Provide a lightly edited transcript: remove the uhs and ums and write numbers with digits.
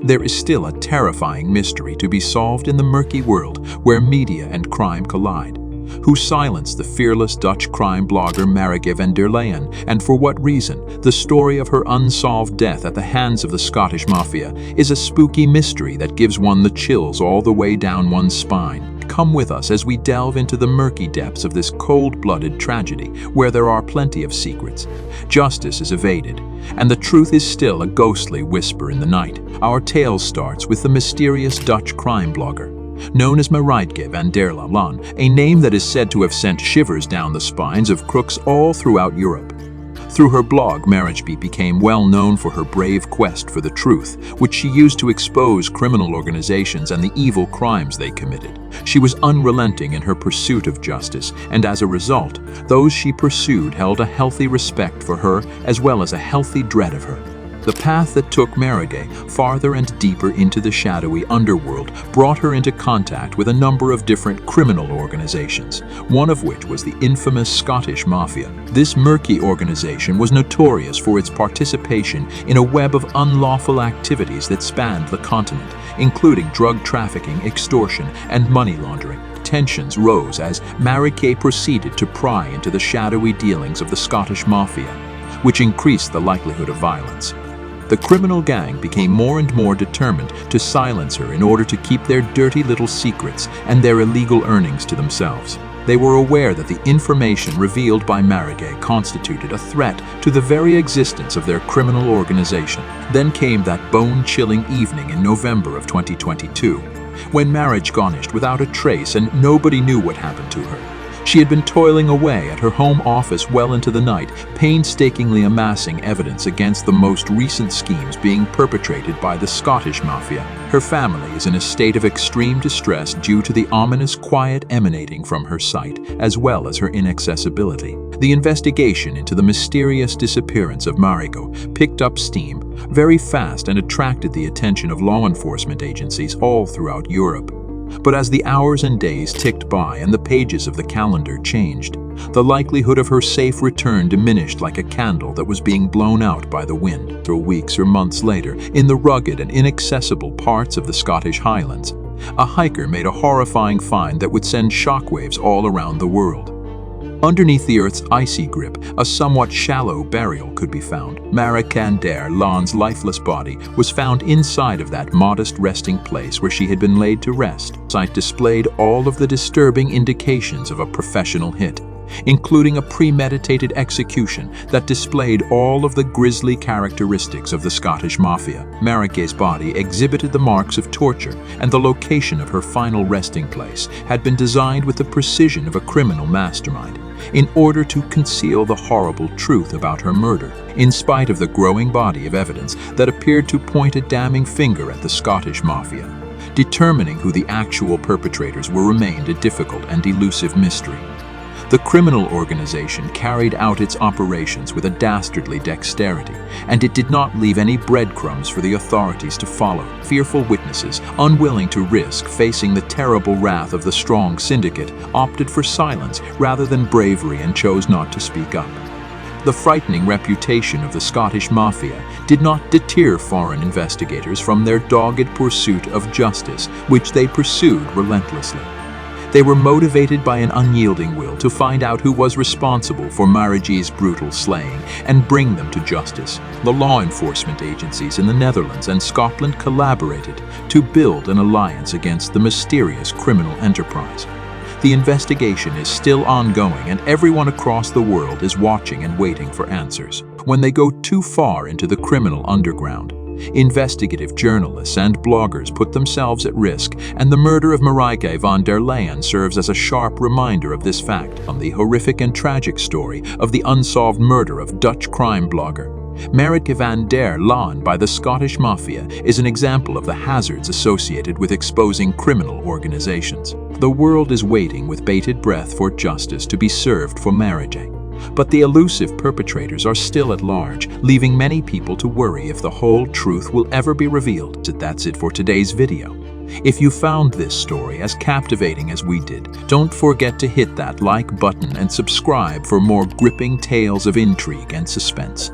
There is still a terrifying mystery to be solved in the murky world where media and crime collide. Who silenced the fearless Dutch crime blogger Marijke van der Laan, and for what reason? The story of her unsolved death at the hands of the Scottish Mafia is a spooky mystery that gives one the chills all the way down one's spine. Come with us as we delve into the murky depths of this cold-blooded tragedy, where there are plenty of secrets. Justice is evaded, and the truth is still a ghostly whisper in the night. Our tale starts with the mysterious Dutch crime blogger, known as Marijke van der Laan, a name that is said to have sent shivers down the spines of crooks all throughout Europe. Through her blog, Marijke became well known for her brave quest for the truth, which she used to expose criminal organizations and the evil crimes they committed. She was unrelenting in her pursuit of justice, and as a result, those she pursued held a healthy respect for her as well as a healthy dread of her. The path that took Marijke farther and deeper into the shadowy underworld brought her into contact with a number of different criminal organizations, one of which was the infamous Scottish Mafia. This murky organization was notorious for its participation in a web of unlawful activities that spanned the continent, including drug trafficking, extortion, and money laundering. Tensions rose as Marijke proceeded to pry into the shadowy dealings of the Scottish Mafia, which increased the likelihood of violence. The criminal gang became more and more determined to silence her in order to keep their dirty little secrets and their illegal earnings to themselves. They were aware that the information revealed by Marijke constituted a threat to the very existence of their criminal organization. Then came that bone-chilling evening in November of 2022, when Marijke vanished without a trace and nobody knew what happened to her. She had been toiling away at her home office well into the night, painstakingly amassing evidence against the most recent schemes being perpetrated by the Scottish Mafia. Her family is in a state of extreme distress due to the ominous quiet emanating from her site, as well as her inaccessibility. The investigation into the mysterious disappearance of Marijke picked up steam very fast and attracted the attention of law enforcement agencies all throughout Europe. But as the hours and days ticked by and the pages of the calendar changed, the likelihood of her safe return diminished like a candle that was being blown out by the wind. Through weeks or months later, in the rugged and inaccessible parts of the Scottish Highlands, a hiker made a horrifying find that would send shockwaves all around the world. Underneath the Earth's icy grip, a somewhat shallow burial could be found. Marijke van der Laan's lifeless body was found inside of that modest resting place where she had been laid to rest. The site displayed all of the disturbing indications of a professional hit, including a premeditated execution that displayed all of the grisly characteristics of the Scottish Mafia. Marijke's body exhibited the marks of torture, and the location of her final resting place had been designed with the precision of a criminal mastermind, in order to conceal the horrible truth about her murder, in spite of the growing body of evidence that appeared to point a damning finger at the Scottish Mafia. Determining who the actual perpetrators were remained a difficult and elusive mystery. The criminal organization carried out its operations with a dastardly dexterity, and it did not leave any breadcrumbs for the authorities to follow. Fearful witnesses, unwilling to risk facing the terrible wrath of the strong syndicate, opted for silence rather than bravery and chose not to speak up. The frightening reputation of the Scottish Mafia did not deter foreign investigators from their dogged pursuit of justice, which they pursued relentlessly. They were motivated by an unyielding will to find out who was responsible for Marijke's brutal slaying and bring them to justice. The law enforcement agencies in the Netherlands and Scotland collaborated to build an alliance against the mysterious criminal enterprise. The investigation is still ongoing, and everyone across the world is watching and waiting for answers. When they go too far into the criminal underground, investigative journalists and bloggers put themselves at risk, and the murder of Marijke van der Laan serves as a sharp reminder of this fact. The horrific and tragic story of the unsolved murder of Dutch crime blogger Marijke van der Laan by the Scottish Mafia is an example of the hazards associated with exposing criminal organizations. The world is waiting with bated breath for justice to be served for Marijke. But the elusive perpetrators are still at large, leaving many people to worry if the whole truth will ever be revealed. That's it for today's video. If you found this story as captivating as we did, don't forget to hit that like button and subscribe for more gripping tales of intrigue and suspense.